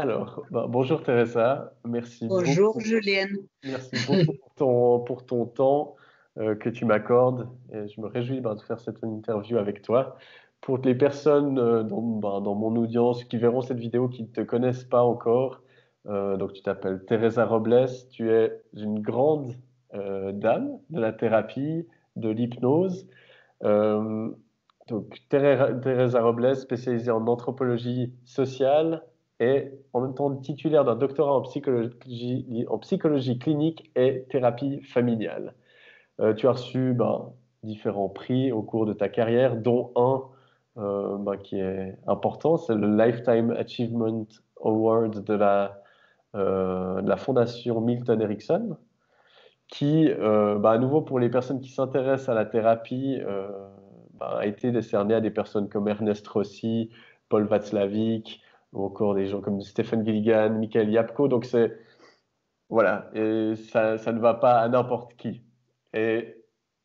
Alors, bonjour Teresa, Bonjour Julienne. merci beaucoup pour ton temps que tu m'accordes et je me réjouis de faire cette interview avec toi. Pour les personnes dans mon audience qui verront cette vidéo qui ne te connaissent pas encore, donc tu t'appelles Teresa Robles, tu es une grande dame de la thérapie, de l'hypnose. Euh, donc, Teresa Robles, spécialisée en anthropologie sociale et en même temps titulaire d'un doctorat en psychologie clinique et thérapie familiale. Tu as reçu différents prix au cours de ta carrière, dont un qui est important, c'est le Lifetime Achievement Award de la Fondation Milton Erickson, qui, à nouveau pour les personnes qui s'intéressent à la thérapie, a été décerné à des personnes comme Ernest Rossi, Paul Václavic, ou encore des gens comme Stephen Gilligan, Michael Yapko. Donc voilà, et ça ne va pas à n'importe qui. Et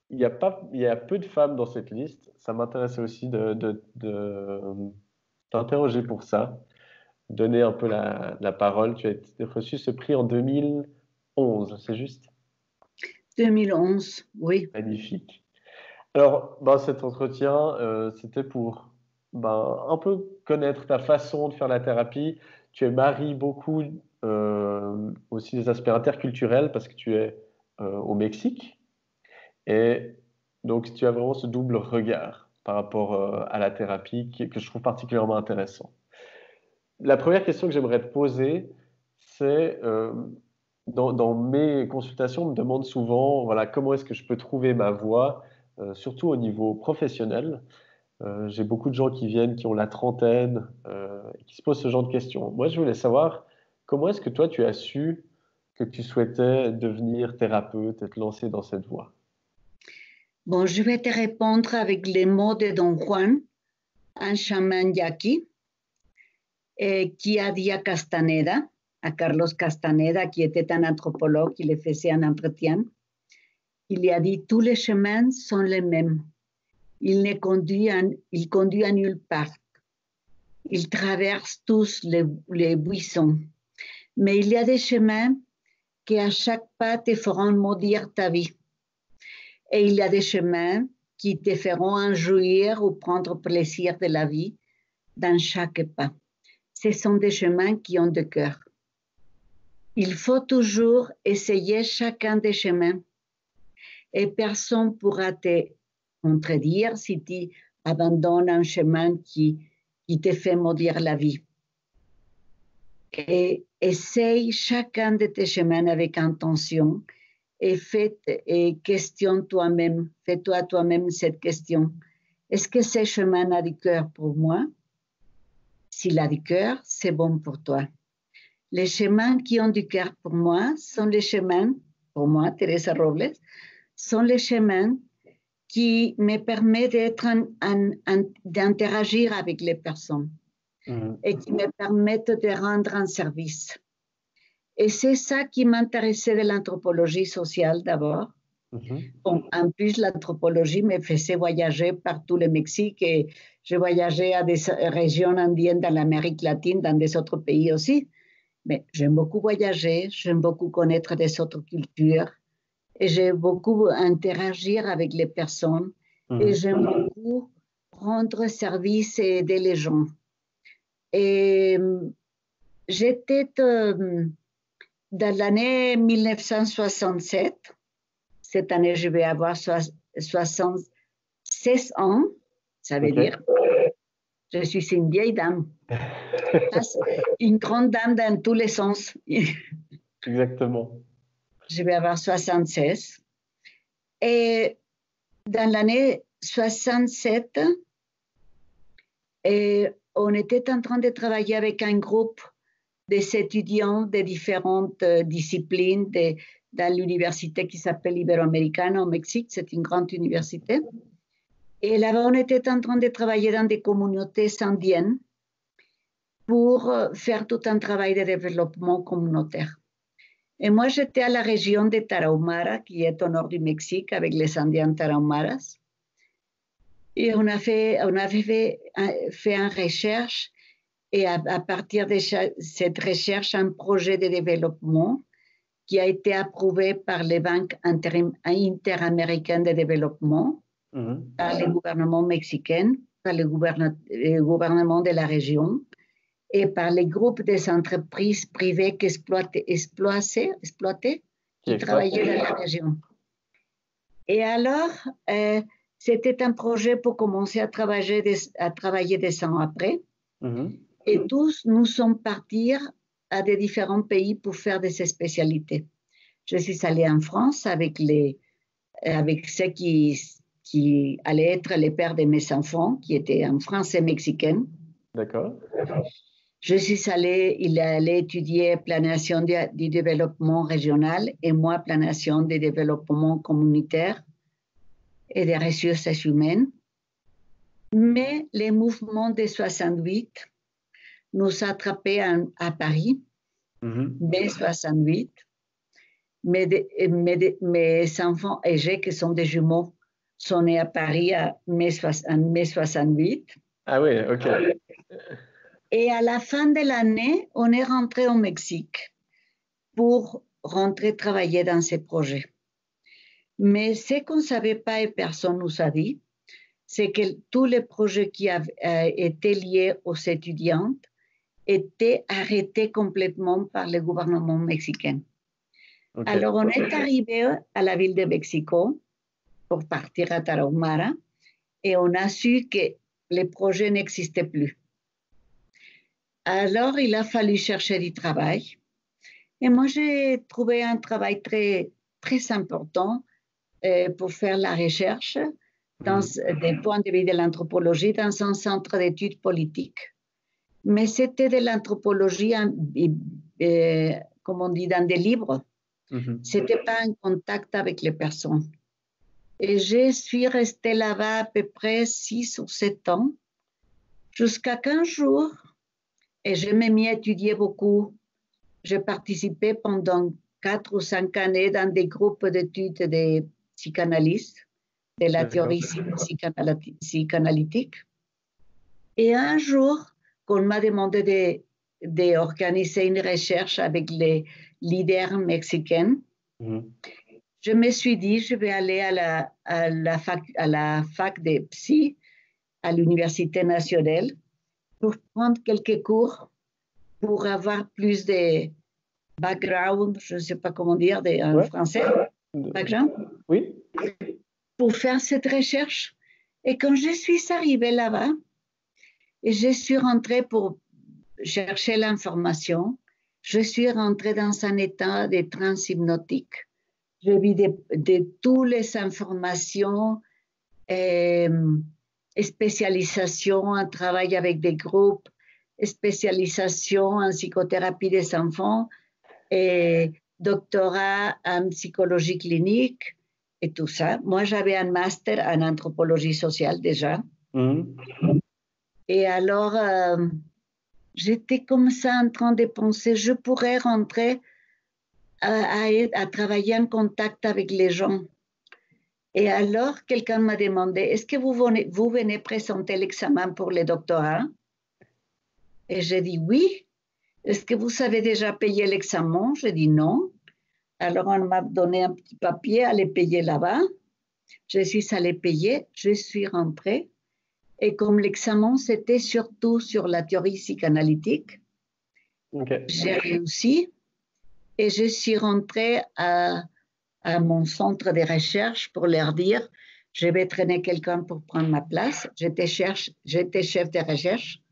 il y a peu de femmes dans cette liste. Ça m'intéressait aussi de t'interroger pour ça, donner un peu la parole. Tu as reçu ce prix en 2011, c'est juste? 2011, oui. Magnifique. Alors, cet entretien, c'était pour un peu connaître ta façon de faire la thérapie. Tu maries beaucoup aussi des aspects interculturels parce que tu es au Mexique. Et donc, tu as vraiment ce double regard par rapport à la thérapie que je trouve particulièrement intéressant. La première question que j'aimerais te poser, c'est dans mes consultations, on me demande souvent, voilà, comment est-ce que je peux trouver ma voie, surtout au niveau professionnel. J'ai beaucoup de gens qui viennent, qui ont la trentaine, et qui se posent ce genre de questions. Moi, je voulais savoir, comment est-ce que toi, tu as su que tu souhaitais devenir thérapeute et te lancer dans cette voie? Bon, je vais te répondre avec les mots de Don Juan, un chaman yaqui, qui a dit à Castaneda, à Carlos Castaneda, qui était un anthropologue, qui le faisait un entretien. Il lui a dit, tous les chemins sont les mêmes. Il conduit à nulle part. Ils traversent tous les buissons. Mais il y a des chemins qui à chaque pas te feront maudire ta vie. Et il y a des chemins qui te feront jouir ou prendre plaisir de la vie dans chaque pas. Ce sont des chemins qui ont de cœur. Il faut toujours essayer chacun des chemins. Et personne ne pourra te contredire si tu abandonnes un chemin qui te fait maudire la vie. Et essaye chacun de tes chemins avec intention et questionne toi-même, fais-toi toi-même cette question. Est-ce que ce chemin a du cœur pour moi? S'il a du cœur, c'est bon pour toi. Les chemins qui ont du cœur pour moi sont les chemins, pour moi, Teresa Robles, sont les chemins qui me permettent d'interagir avec les personnes et qui me permettent de rendre un service. Et c'est ça qui m'intéressait de l'anthropologie sociale d'abord. Bon, en plus, l'anthropologie me faisait voyager par tout le Mexique et je voyageais à des régions indiennes dans l'Amérique latine, dans des autres pays aussi. Mais j'aime beaucoup voyager, j'aime beaucoup connaître des autres cultures et j'aime beaucoup interagir avec les personnes et j'aime beaucoup rendre service et aider les gens. Et j'étais dans l'année 1967. Cette année, je vais avoir 76 ans. Ça veut dire je suis une vieille dame. Une grande dame dans tous les sens. Exactement. Je vais avoir 76. Et dans l'année 67, on était en train de travailler avec un groupe des étudiants de différentes disciplines dans l'université qui s'appelle Iberoamericana au Mexique. C'est une grande université. Et là-bas, on était en train de travailler dans des communautés indiennes pour faire tout un travail de développement communautaire. Et moi, j'étais à la région de Tarahumara, qui est au nord du Mexique, avec les Indiens Tarahumaras. Et on avait fait une recherche et à partir de cette recherche, un projet de développement qui a été approuvé par les banques interaméricaines de développement, par le gouvernement mexicain, par le gouvernement de la région et par les groupes des entreprises privées qui qui travaillaient dans la région. Et alors, c'était un projet pour commencer à travailler 2 ans après. Et tous nous sommes partis à des différents pays pour faire des spécialités. Je suis allée en France avec ceux qui allaient être les pères de mes enfants, qui étaient en français mexicain. D'accord. Il allait étudier planation du développement régional et moi, planation du développement communautaire et des ressources humaines. Mais les mouvements de 68 nous attrapés à Paris, mai 68. Mes enfants âgés, qui sont des jumeaux, sont nés à Paris en mai 68. Ah oui, ok. Et à la fin de l'année, on est rentré au Mexique pour rentrer travailler dans ces projets. Mais ce qu'on ne savait pas et personne ne nous a dit, c'est que tous les projets qui étaient liés aux étudiantes étaient arrêtés complètement par le gouvernement mexicain. Okay. Alors, on est arrivé à la ville de Mexico pour partir à Tarahumara et on a su que les projets n'existaient plus. Alors, il a fallu chercher du travail. Et moi, j'ai trouvé un travail très, très important pour faire la recherche des points de vue de l'anthropologie dans un centre d'études politiques. Mais c'était de l'anthropologie, comme on dit, dans des livres. Ce n'était pas en contact avec les personnes. Et je suis restée là-bas à peu près 6 ou 7 ans, jusqu'à 15 jours. Et je m'ai mis à étudier beaucoup. J'ai participé pendant 4 ou 5 années dans des groupes d'études de psychanalystes, de la théorie psychanalytique. Et un jour, qu'on m'a demandé d'organiser une recherche avec les leaders mexicains, je me suis dit, je vais aller à la fac de psy, à l'Université nationale, pour prendre quelques cours, pour avoir plus de background, je ne sais pas comment dire en français, background, oui, pour faire cette recherche. Et quand je suis arrivée là-bas, et je suis rentrée pour chercher l'information, je suis rentrée dans un état de transe hypnotique. Je vis de toutes les informations, spécialisation en travail avec des groupes, spécialisation en psychothérapie des enfants, et doctorat en psychologie clinique et tout ça. Moi, j'avais un master en anthropologie sociale déjà. Et alors, j'étais comme ça en train de penser, je pourrais rentrer à travailler en contact avec les gens. Et alors, quelqu'un m'a demandé, est-ce que vous venez présenter l'examen pour le doctorat? Et j'ai dit oui. Est-ce que vous savez déjà payer l'examen? J'ai dit non. Alors, on m'a donné un petit papier à aller payer là-bas. Je suis allée payer, je suis rentrée. Et comme l'examen, c'était surtout sur la théorie psychanalytique, j'ai réussi. Et je suis rentrée à mon centre de recherche pour leur dire, je vais traîner quelqu'un pour prendre ma place. J'étais chef de recherche.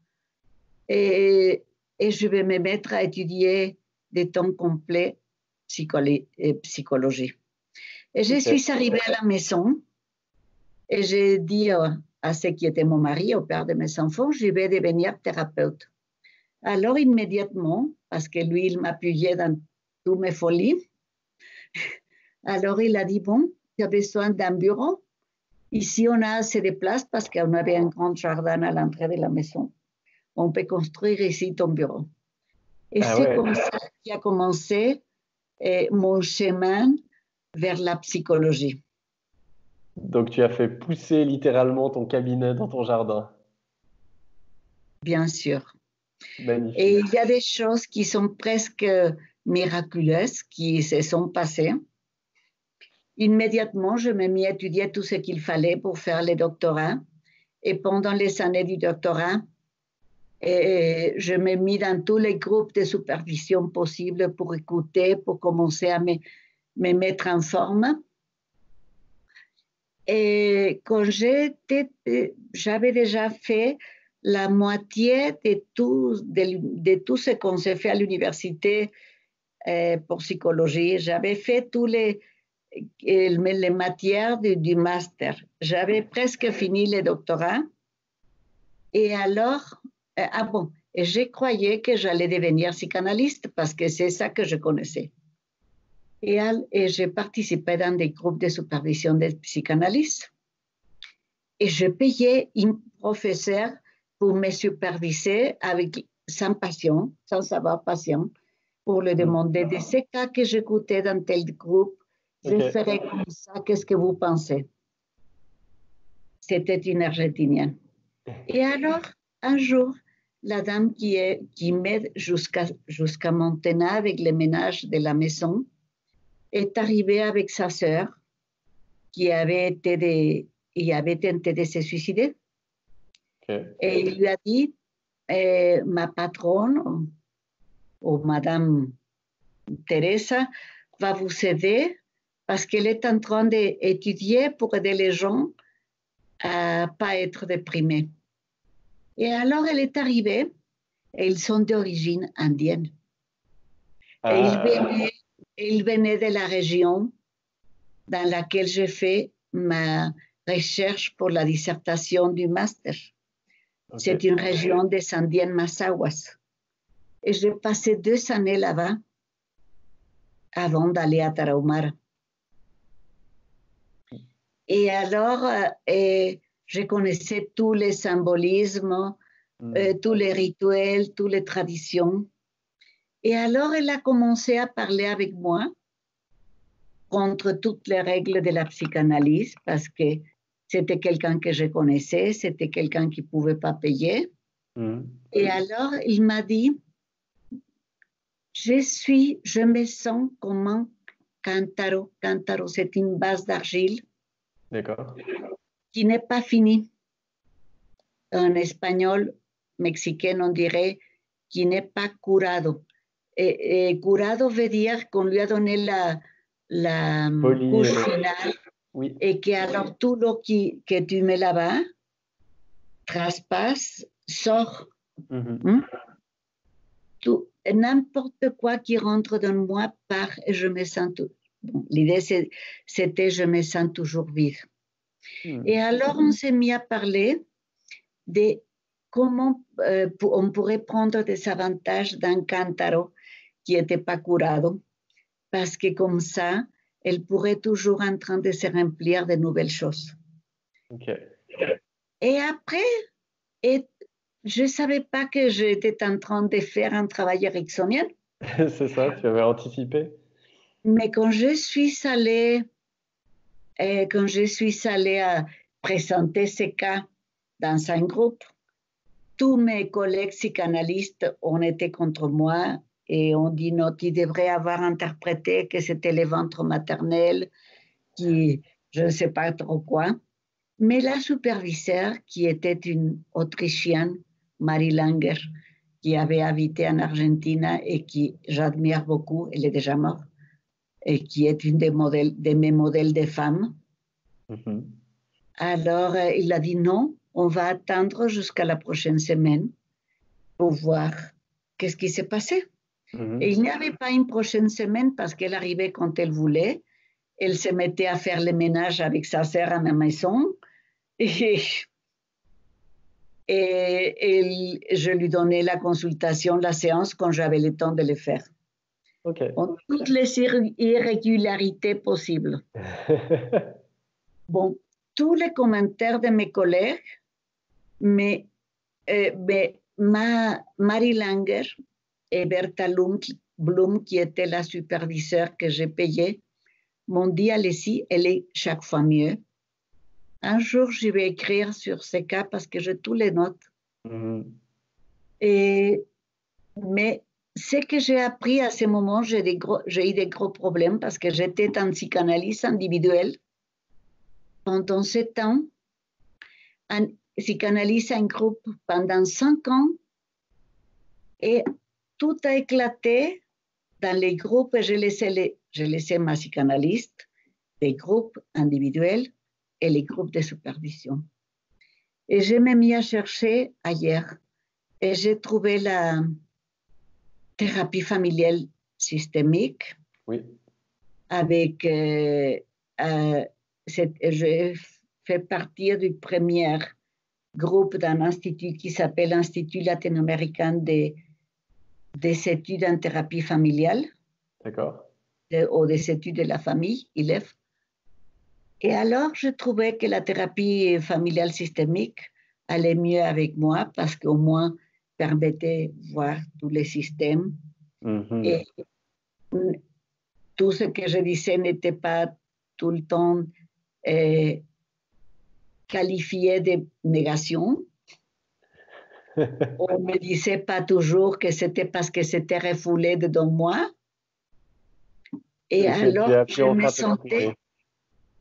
Et je vais me mettre à étudier des temps complets psychologie. Et je suis arrivée à la maison et j'ai dit à ce qui était mon mari, au père de mes enfants, je vais devenir thérapeute. Alors immédiatement, parce que lui, il m'appuyait dans toutes mes folies, alors il a dit, bon, tu as besoin d'un bureau. Ici, on a assez de place parce qu'on avait un grand jardin à l'entrée de la maison. On peut construire ici ton bureau. Et c'est comme ça qu'a commencé mon chemin vers la psychologie. Donc, tu as fait pousser littéralement ton cabinet dans ton jardin. Bien sûr. Magnifique. Et il y a des choses qui sont presque miraculeuses qui se sont passées. Immédiatement, je me mis à étudier tout ce qu'il fallait pour faire le doctorat. Et pendant les années du doctorat, je me mis dans tous les groupes de supervision possibles pour écouter, pour commencer à me mettre en forme. Et quand j'avais déjà fait la moitié de tout ce qu'on s'est fait à l'université pour psychologie. J'avais fait tous les matières du master. J'avais presque fini le doctorat. Et alors, et je croyais que j'allais devenir psychanalyste parce que c'est ça que je connaissais. Et j'ai participé dans des groupes de supervision de psychanalyste. Et je payais un professeur pour me superviser sans passion, sans savoir passion, pour lui demander de ces cas que j'écoutais dans tel groupe, je ferais comme ça, qu'est-ce que vous pensez? C'était une Argentinienne. Et alors, un jour, la dame qui m'aide jusqu'à maintenant avec le ménage de la maison est arrivée avec sa sœur qui avait tenté de se suicider. Et il lui a dit, ma patronne, ou Madame Teresa, va vous aider parce qu'elle est en train d'étudier pour aider les gens à ne pas être déprimés. Et alors, elle est arrivée, et ils sont d'origine indienne. Et ils venaient de la région dans laquelle j'ai fait ma recherche pour la dissertation du master. C'est une région des Indiennes Mazahuas. Et j'ai passé 2 années là-bas avant d'aller à Tarahumara. Et alors, je connaissais tous les symbolismes, tous les rituels, toutes les traditions. Et alors, elle a commencé à parler avec moi contre toutes les règles de la psychanalyse parce que c'était quelqu'un que je connaissais, c'était quelqu'un qui ne pouvait pas payer. Et alors, il m'a dit, je me sens comme un cántaro. Cántaro, c'est une base d'argile. D'accord. Qui n'est pas finie. En espagnol mexicain, on dirait qui n'est pas curado. Curado veut dire qu'on lui a donné la couche finale et que alors tout l'eau que tu mets là-bas traspasse, sort. N'importe quoi qui rentre dans moi part et je me sens tout. Bon, l'idée, c'était je me sens toujours vide. Et alors, on s'est mis à parler de comment on pourrait prendre des avantages d'un cántaro qui n'était pas curado, parce que comme ça, elle pourrait toujours en train de se remplir de nouvelles choses. Et après, je ne savais pas que j'étais en train de faire un travail ericksonien. C'est ça, tu avais anticipé. Mais quand je suis allée à présenter ces cas dans un groupe, tous mes collègues psychanalystes ont été contre moi et ont dit non, tu devrais avoir interprété que c'était le ventre maternel, je ne sais pas trop quoi. Mais la superviseure, qui était une Autrichienne, Marie Langer, qui avait habité en Argentine et qui j'admire beaucoup, elle est déjà morte, et qui est une de mes modèles de femmes. Alors, il a dit non, on va attendre jusqu'à la prochaine semaine pour voir qu'est-ce qui s'est passé. Et il n'y avait pas une prochaine semaine parce qu'elle arrivait quand elle voulait. Elle se mettait à faire le ménage avec sa sœur à ma maison. Et je lui donnais la consultation, la séance quand j'avais le temps de le faire. En toutes les irrégularités possibles. Bon, tous les commentaires de mes collègues, mais Marie Langer et Bertha Blum, qui était la superviseure que j'ai payée, m'ont dit, allez-y, elle est chaque fois mieux. Un jour, je vais écrire sur ces cas parce que j'ai tous les notes. Et Mais ce que j'ai appris à ce moment, j'ai eu des gros problèmes parce que j'étais en psychanalyse individuelle pendant 7 ans, en psychanalyse en groupe pendant 5 ans, et tout a éclaté dans les groupes. J'ai laissé ma psychanalyste, les groupes individuels et les groupes de supervision. Et je me mis à chercher ailleurs. Et j'ai trouvé la thérapie familiale systémique. Oui. Avec, je fais partie du premier groupe d'un institut qui s'appelle l'Institut latino-américain des études en thérapie familiale. D'accord. Ou des études de la famille, ILEF. Et alors, je trouvais que la thérapie familiale systémique allait mieux avec moi parce qu'au moins permettait de voir tous les systèmes. Et tout ce que je disais n'était pas tout le temps qualifié de négation. On ne me disait pas toujours que c'était parce que c'était refoulé dedans moi. Et alors,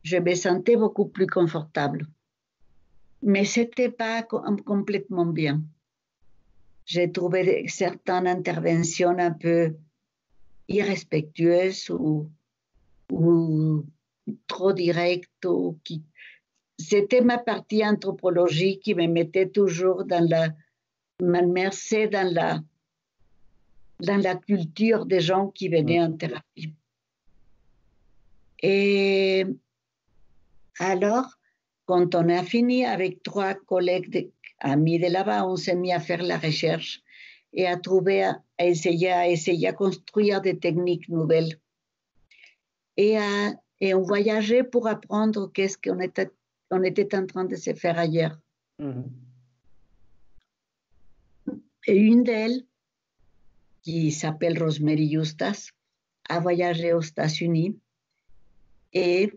je me sentais beaucoup plus confortable. Mais ce n'était pas complètement bien. J'ai trouvé certaines interventions un peu irrespectueuses ou trop directes. C'était ma partie anthropologie qui me mettait toujours m'immersait dans la culture des gens qui venaient en thérapie. Et alors, quand on a fini avec 3 collègues amis de là-bas, on s'est mis à faire la recherche et à trouver, à essayer à construire des techniques nouvelles. Et on voyageait pour apprendre qu'est-ce qu'on était en train de se faire ailleurs. Et une d'elles, qui s'appelle Rosemary Eustace, a voyagé aux États-Unis et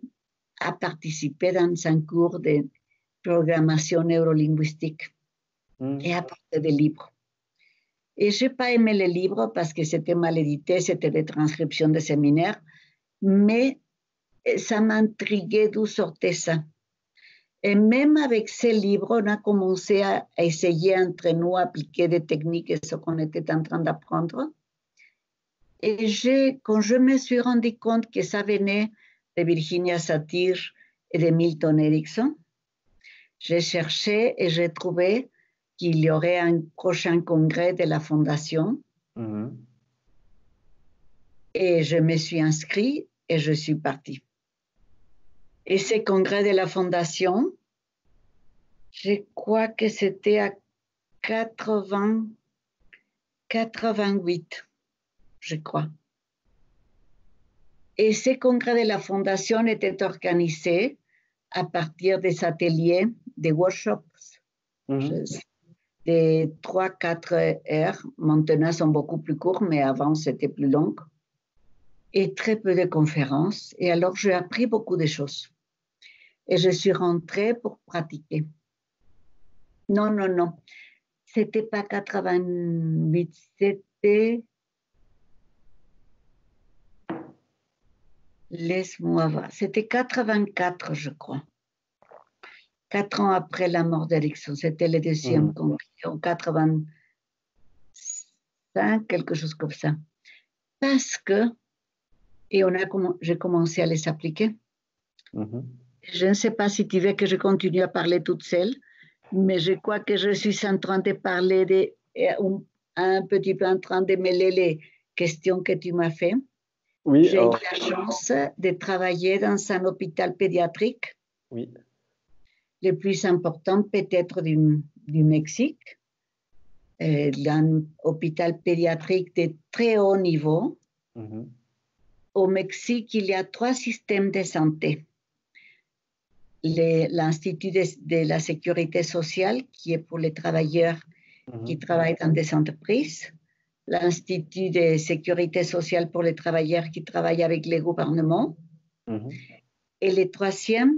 a participé dans un cours de programmation neurolinguistique et a porté des livres. Et je n'ai pas aimé les livres parce que c'était mal édité, c'était des transcriptions de séminaires, mais ça m'intriguait d'où sortait ça. Et même avec ces livres, on a commencé à essayer entre nous d'appliquer des techniques et ce qu'on était en train d'apprendre. Et quand je me suis rendu compte que ça venait de Virginia Satir et de Milton Erickson, j'ai cherché et j'ai trouvé qu'il y aurait un prochain congrès de la Fondation. Et je me suis inscrite et je suis partie. Et ce congrès de la Fondation, je crois que c'était à 88, je crois. Et ce congrès de la Fondation était organisé à partir des ateliers, des workshops, de 3-4 heures. Maintenant, sont beaucoup plus courts, mais avant, c'était plus long. Et très peu de conférences. Et alors, j'ai appris beaucoup de choses. Et je suis rentrée pour pratiquer. Non. C'était pas 88, c'était... Laisse-moi voir. C'était 84, je crois. 4 ans après la mort d'Erickson. C'était le deuxième congrès. En 85, quelque chose comme ça. Parce que... Et j'ai commencé à les appliquer. Je ne sais pas si tu veux que je continue à parler toute seule, mais je crois que je suis en train de parler un petit peu en train de mêler les questions que tu m'as faites. Oui, j'ai eu la chance de travailler dans un hôpital pédiatrique, le plus important peut-être du Mexique, un hôpital pédiatrique de très haut niveau. Au Mexique, il y a 3 systèmes de santé. L'Institut de la sécurité sociale, qui est pour les travailleurs qui travaillent dans des entreprises, l'Institut de sécurité sociale pour les travailleurs qui travaillent avec les gouvernements, et le 3e,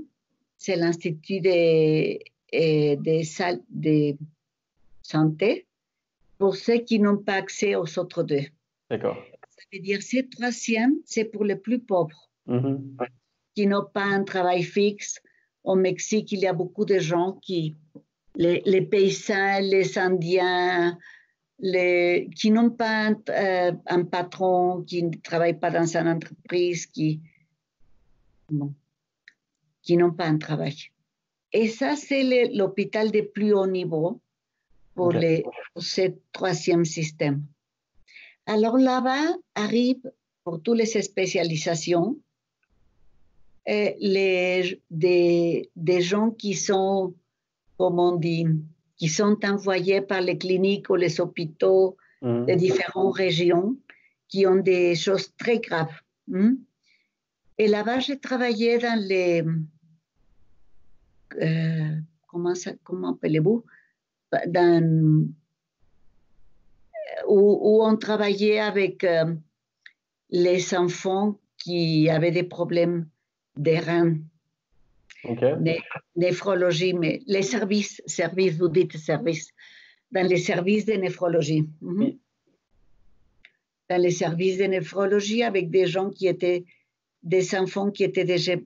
c'est l'Institut de santé pour ceux qui n'ont pas accès aux autres deux. D'accord. Ça veut dire que ce troisième, c'est pour les plus pauvres, qui n'ont pas un travail fixe. Au Mexique, il y a beaucoup de gens qui, les paysans, les Indiens, qui n'ont pas un patron, qui ne travaillent pas dans une entreprise, qui n'ont pas un travail. Et ça, c'est l'hôpital de plus haut niveau pour ce troisième système. Alors là-bas arrivent pour toutes les spécialisations des gens qui sont, comme on dit, qui sont envoyés par les cliniques ou les hôpitaux de différentes régions qui ont des choses très graves. Et là-bas, j'ai travaillé dans les... comment appelez-vous? Où on travaillait avec les enfants qui avaient des problèmes des reins, néphrologie, mais les services, vous dites services, dans les services de néphrologie. Dans les services de néphrologie avec des gens qui étaient des enfants qui étaient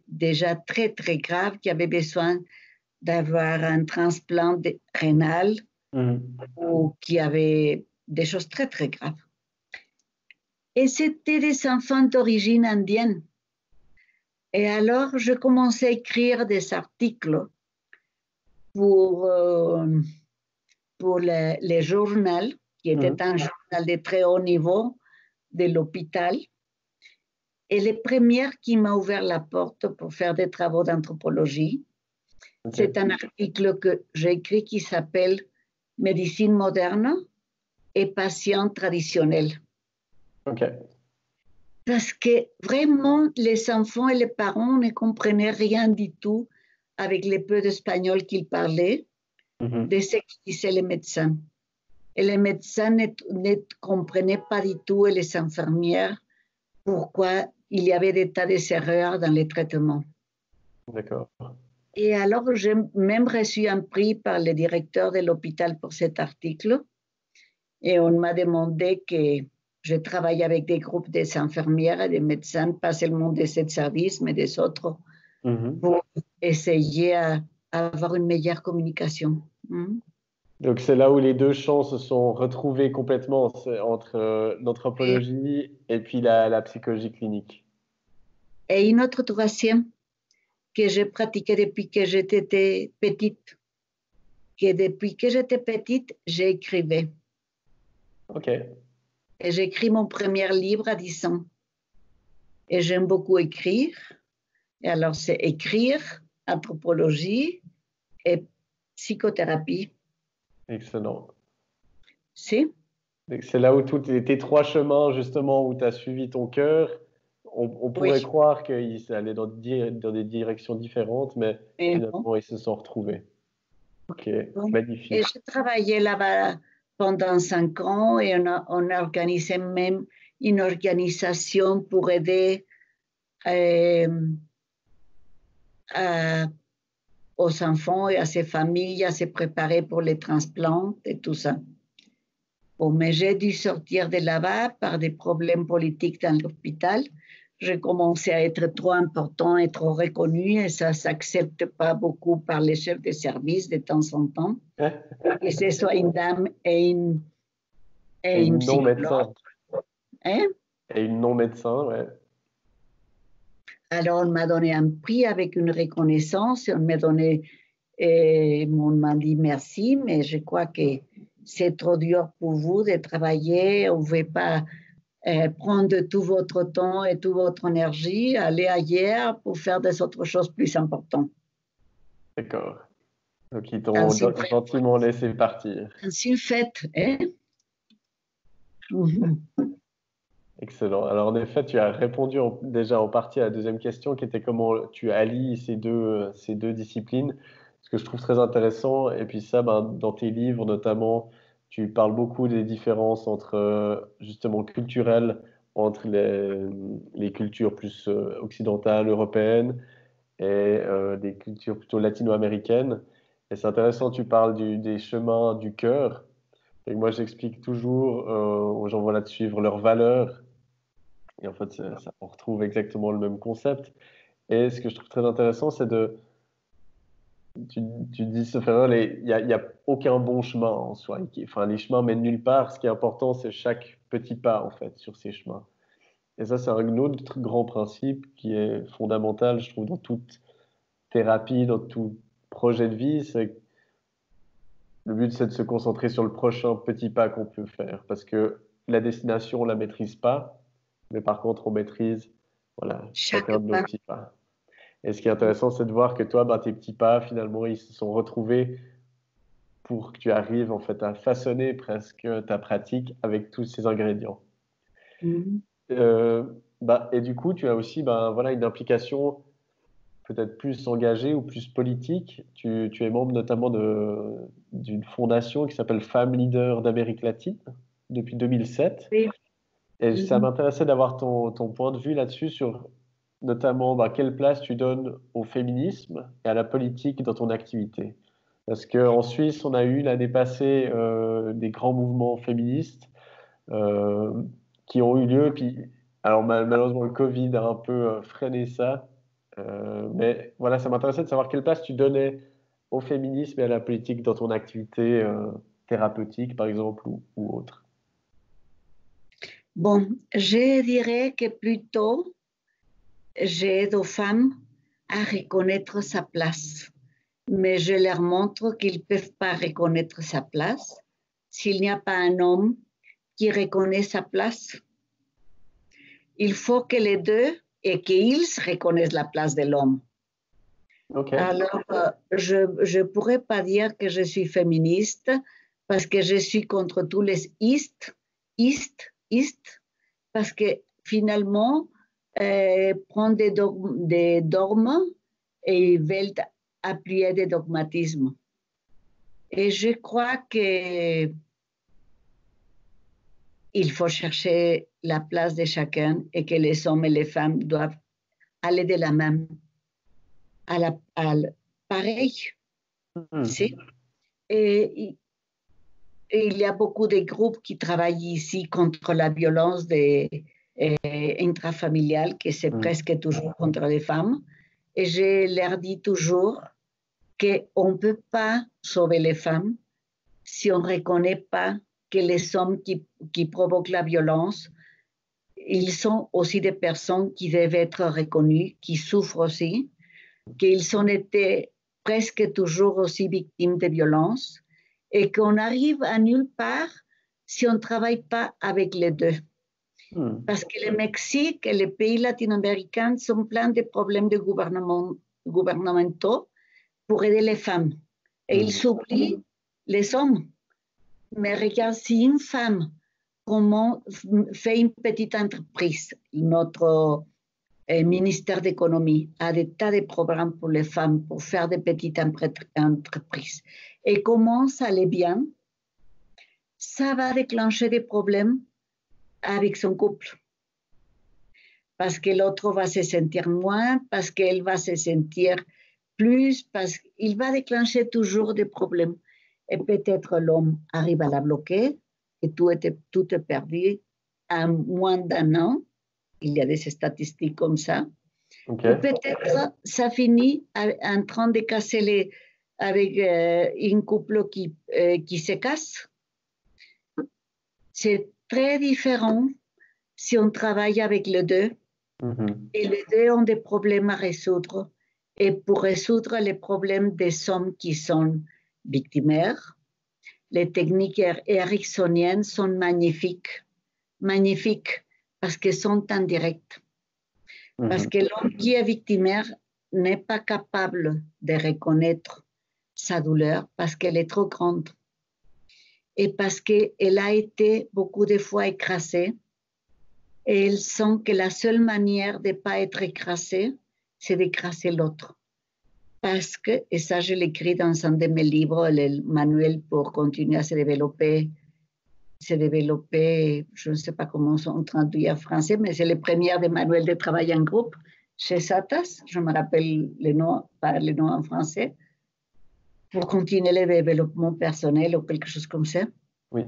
déjà très, très graves, qui avaient besoin d'avoir un transplant rénal ou qui avaient des choses très, très graves. Et c'était des enfants d'origine indienne. Et alors, je commençais à écrire des articles pour le journal, qui était un journal de très haut niveau de l'hôpital. Et les premières qui m'a ouvert la porte pour faire des travaux d'anthropologie, c'est un article que j'ai écrit qui s'appelle « Médecine moderne et patient traditionnel ». Parce que vraiment, les enfants et les parents ne comprenaient rien du tout avec le peu d'espagnol qu'ils parlaient, de ce que disaient les médecins. Et les médecins ne comprenaient pas du tout, et les infirmières, pourquoi il y avait des tas d'erreurs dans les traitements. D'accord. Et alors, j'ai même reçu un prix par le directeur de l'hôpital pour cet article. Et on m'a demandé que je travaille avec des groupes des infirmières et des médecins, pas seulement de ce service, mais des autres, pour essayer à avoir une meilleure communication. Donc, c'est là où les deux champs se sont retrouvés complètement, entre l'anthropologie et puis la psychologie clinique. Et une autre troisième que j'ai pratiquée depuis que j'étais petite. Que depuis que j'étais petite, j'écrivais. Et j'ai écrit mon premier livre à 10 ans. Et j'aime beaucoup écrire. Et alors, c'est écrire, anthropologie et psychothérapie. Excellent. C'est là où tes trois chemins, justement, où tu as suivi ton cœur, on pourrait croire qu'ils allaient dans des directions différentes, mais finalement, ils se sont retrouvés. Magnifique. Et j'ai travaillé là-bas pendant 5 ans et on organisait même une organisation pour aider aux enfants et à ses familles à se préparer pour les transplants et tout ça. Mais j'ai dû sortir de là-bas par des problèmes politiques dans l'hôpital. J'ai commencé à être trop important et trop reconnu et ça ne s'accepte pas beaucoup par les chefs de service de temps en temps. Que ce soit une dame et une non-médecin. Et une non-médecin, ouais. Alors, on m'a donné un prix avec une reconnaissance. On m'a dit merci, mais je crois que c'est trop dur pour vous de travailler. On ne veut pas prendre tout votre temps et toute votre énergie, aller ailleurs pour faire des autres choses plus importantes. D'accord. Donc, ils t'ont gentiment laissé partir. C'est une fête, hein? Excellent. Alors, en effet, tu as répondu déjà en partie à la deuxième question, qui était comment tu allies ces deux disciplines, ce que je trouve très intéressant. Et puis ça, dans tes livres notamment, tu parles beaucoup des différences justement culturelles entre les cultures plus occidentales, européennes, et des cultures plutôt latino-américaines. Et c'est intéressant, tu parles des chemins du cœur. Et moi, j'explique toujours aux gens voilà, de suivre leurs valeurs. Et en fait, on retrouve exactement le même concept. Et ce que je trouve très intéressant, c'est de tu, tu dis, sauf erreur, y a aucun bon chemin en soi. Enfin, les chemins mènent nulle part. Ce qui est important, c'est chaque petit pas, en fait, sur ces chemins. Et ça, c'est un autre grand principe qui est fondamental, je trouve, dans toute thérapie, dans tout projet de vie. C'est que le but, c'est de se concentrer sur le prochain petit pas qu'on peut faire. Parce que la destination, on la maîtrise pas. Mais par contre, on maîtrise, voilà, chacun Chaque de nos pas. petits pas. Et ce qui est intéressant, c'est de voir que toi, ben, tes petits pas, finalement, ils se sont retrouvés pour que tu arrives en fait à façonner presque ta pratique avec tous ces ingrédients. Mhm. Euh, bah, et du coup, tu as aussi ben, voilà, une implication peut-être plus engagée ou plus politique. Tu es membre notamment d'une fondation qui s'appelle Femmes Leaders d'Amérique latine depuis 2007. Oui. Et ça Mhm. m'intéressait d'avoir ton point de vue là-dessus sur notamment bah, quelle place tu donnes au féminisme et à la politique dans ton activité. Parce qu'en Suisse, on a eu l'année passée des grands mouvements féministes euh, qui ont eu lieu. Puis, alors malheureusement, le Covid a un peu freiné ça. Mais voilà, ça m'intéressait de savoir quelle place tu donnais au féminisme et à la politique dans ton activité thérapeutique, par exemple, ou autre. Bon, je dirais que plutôt j'aide aux femmes à reconnaître sa place, mais je leur montre qu'ils ne peuvent pas reconnaître sa place s'il n'y a pas un homme qui reconnaît sa place. Il faut que les deux et qu'ils reconnaissent la place de l'homme. Ok. Alors, je ne pourrais pas dire que je suis féministe parce que je suis contre tous les East, parce que finalement, prendre des dogmes et ils veulent appuyer des dogmatismes. Et je crois qu'il faut chercher la place de chacun et que les hommes et les femmes doivent aller de la même pareil. Hmm. ¿Sí? Et il y a beaucoup de groupes qui travaillent ici contre la violence intrafamiliale, que c'est Hmm. presque toujours contre les femmes. Et je leur dis toujours qu'on ne peut pas sauver les femmes si on ne reconnaît pas que les hommes qui provoquent la violence, ils sont aussi des personnes qui doivent être reconnues, qui souffrent aussi, qu'ils ont été presque toujours aussi victimes de violences et qu'on arrive à nulle part si on ne travaille pas avec les deux. Hmm. Parce que le Mexique et les pays latino-américains sont pleins de problèmes de gouvernementaux pour aider les femmes. Et ils Hmm. oublient les hommes. Mais regarde, si une femme comment fait une petite entreprise, notre ministère d'économie a des tas de programmes pour les femmes pour faire des petites entreprises et commence à aller bien, ça va déclencher des problèmes avec son couple. Parce que l'autre va se sentir moins, parce qu'elle va se sentir plus, parce qu'il va déclencher toujours des problèmes. Et peut-être l'homme arrive à la bloquer et tout est perdu en moins d'un an. Il y a des statistiques comme ça. Ok. Ou peut-être ça finit en train de casser avec un couple qui se casse. C'est très différent si on travaille avec les deux Mhm. et les deux ont des problèmes à résoudre. Et pour résoudre les problèmes des hommes qui sont victimaires, les techniques ericksoniennes sont magnifiques, magnifiques parce qu'elles sont en direct. Parce Mhm. que l'homme qui est victimaire n'est pas capable de reconnaître sa douleur parce qu'elle est trop grande et parce qu'elle a été beaucoup de fois écrasée et elle sent que la seule manière de ne pas être écrasée, c'est d'écraser l'autre. Parce que, et ça je l'écris dans un de mes livres, le manuel pour continuer à se développer, je ne sais pas comment on traduit en français, mais c'est le premier des manuels de travail en groupe chez Satas, je me rappelle le nom, pas le nom en français, pour continuer le développement personnel ou quelque chose comme ça. Oui.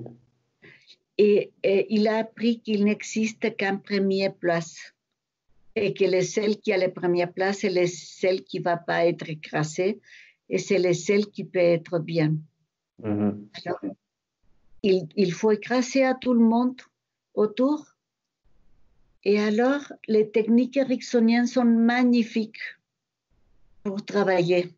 Et il a appris qu'il n'existe qu'un premier place et que celle qui a la première place, c'est celle qui ne va pas être écrasée et c'est celle qui peut être bien. Mhm. Alors, il faut écraser à tout le monde autour. Et alors, les techniques ericksoniennes sont magnifiques pour travailler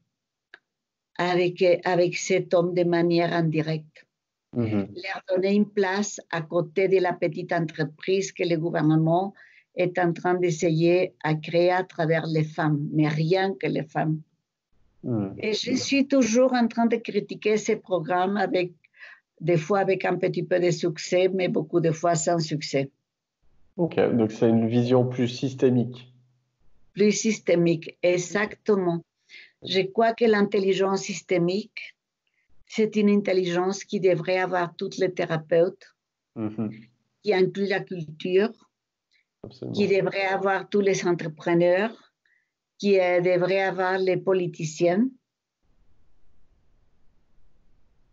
avec cet homme de manière indirecte. Mhm. Leur donner une place à côté de la petite entreprise que le gouvernement est en train d'essayer à créer à travers les femmes, mais rien que les femmes. Mhm. Et je suis toujours en train de critiquer ces programmes des fois avec un petit peu de succès, mais beaucoup de fois sans succès. Ok, donc c'est une vision plus systémique. Plus systémique, exactement. Je crois que l'intelligence systémique, c'est une intelligence qui devrait avoir tous les thérapeutes, Mhm. qui inclut la culture, qui Absolument. devrait avoir tous les entrepreneurs, qui devrait avoir les politiciens.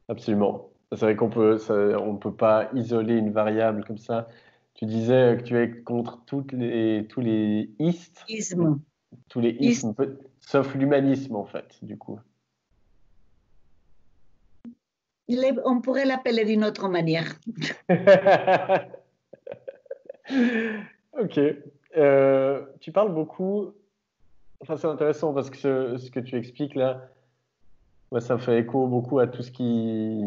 Absolument. C'est vrai on peut pas isoler une variable comme ça. Tu disais que tu es contre tous les istes, Isme. tous les Is- ismes, sauf l'humanisme en fait, du coup. on pourrait l'appeler d'une autre manière. Ok. Tu parles beaucoup. Enfin, c'est intéressant parce que ce que tu expliques là, moi, ça fait écho beaucoup à tout ce qui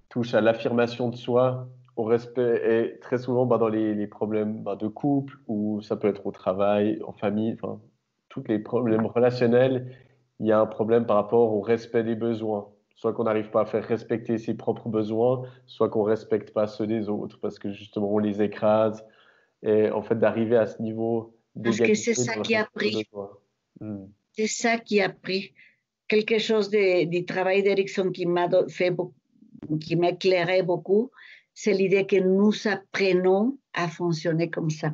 touche à l'affirmation de soi, au respect, et très souvent dans les problèmes de couple, ou ça peut être au travail, en famille, enfin, tous les problèmes relationnels, il y a un problème par rapport au respect des besoins. Soit qu'on n'arrive pas à faire respecter ses propres besoins, soit qu'on ne respecte pas ceux des autres, parce que justement on les écrase. Et en fait, d'arriver à ce niveau Parce que c'est d'égalité ça dans le qui a respect des pris. besoins. Hmm. C'est ça qui a pris. Quelque chose du travail d'Erickson qui m'a fait qui m'éclairait beaucoup, c'est l'idée que nous apprenons à fonctionner comme ça.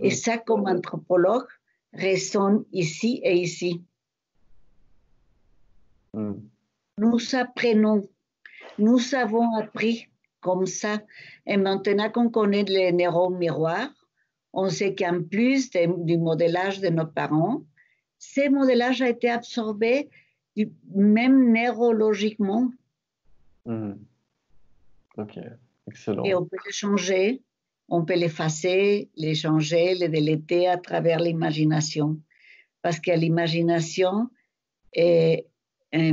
Et Hmm. ça, comme anthropologue, résonne ici et ici. Hmm. Nous apprenons, nous avons appris comme ça. Et maintenant qu'on connaît les neurones miroirs, on sait qu'en plus du modélage de nos parents, ce modélage a été absorbé même neurologiquement. Hmm. Ok, Et excellent. on peut les changer, on peut l'effacer, les changer, les déléter à travers l'imagination. Parce que l'imagination est, est,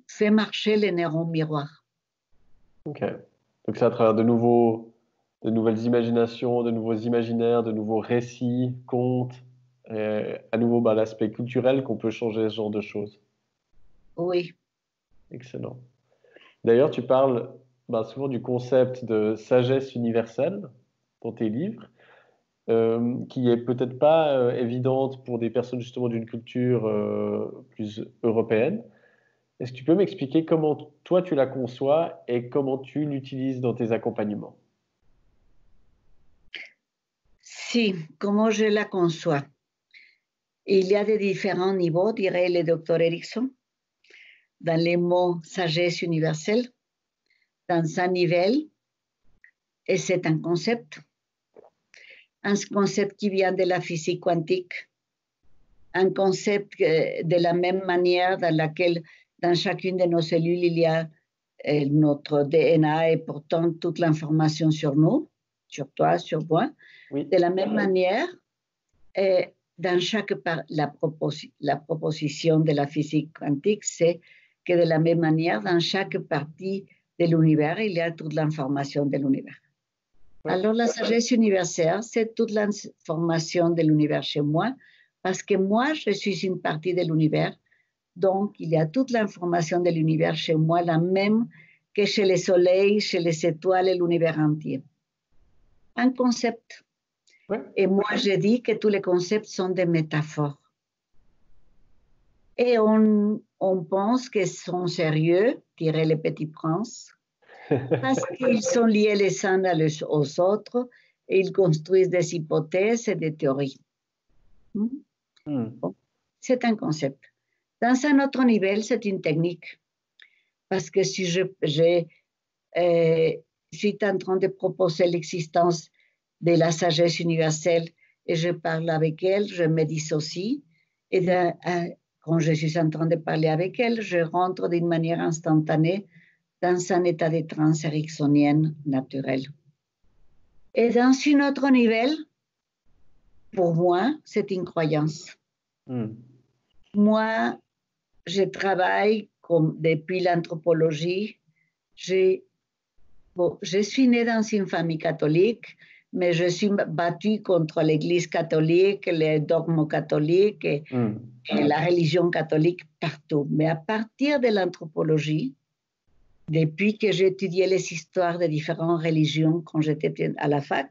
fait marcher les neurones miroirs. Ok. Donc c'est à travers de nouvelles imaginations, de nouveaux imaginaires, de nouveaux récits, contes, et à nouveau l'aspect culturel qu'on peut changer ce genre de choses. Oui. Excellent. D'ailleurs, tu parles souvent du concept de sagesse universelle dans tes livres, qui est peut-être pas évidente pour des personnes justement d'une culture plus européenne. Est-ce que tu peux m'expliquer comment toi tu la conçois et comment tu l'utilises dans tes accompagnements? Si, comment je la conçois. Il y a de différents niveaux, dirait le docteur Erickson, dans les mots sagesse universelle, dans un niveau, et c'est un concept qui vient de la physique quantique, un concept de la même manière dans laquelle, dans chacune de nos cellules, il y a notre DNA et pourtant toute l'information sur nous, sur toi, sur moi. Oui. De la même manière, dans la proposition de la physique quantique, c'est que de la même manière, dans chaque partie de l'univers, il y a toute l'information de l'univers. Ouais. Alors, la sagesse universelle, c'est toute l'information de l'univers chez moi, parce que moi, je suis une partie de l'univers. Donc, il y a toute l'information de l'univers chez moi, la même que chez le soleil, chez les étoiles et l'univers entier. Un concept. Ouais. Et moi, je dis que tous les concepts sont des métaphores. Et on pense qu'ils sont sérieux, dirait le Petit Prince, parce qu'ils sont liés les uns aux autres et ils construisent des hypothèses et des théories. Hmm. Bon, c'est un concept. Dans un autre niveau, c'est une technique. Parce que si je suis en train de proposer l'existence de la sagesse universelle et je parle avec elle, je me dissocie. Et quand je suis en train de parler avec elle, je rentre d'une manière instantanée dans un état de transe ericksonienne naturel. Et dans un autre niveau, pour moi, c'est une croyance. Moi, je travaille depuis l'anthropologie. Je suis née dans une famille catholique, mais je suis battue contre l'Église catholique, les dogmes catholiques et la religion catholique partout. Mais à partir de l'anthropologie, depuis que j'ai étudié les histoires des différentes religions quand j'étais à la fac,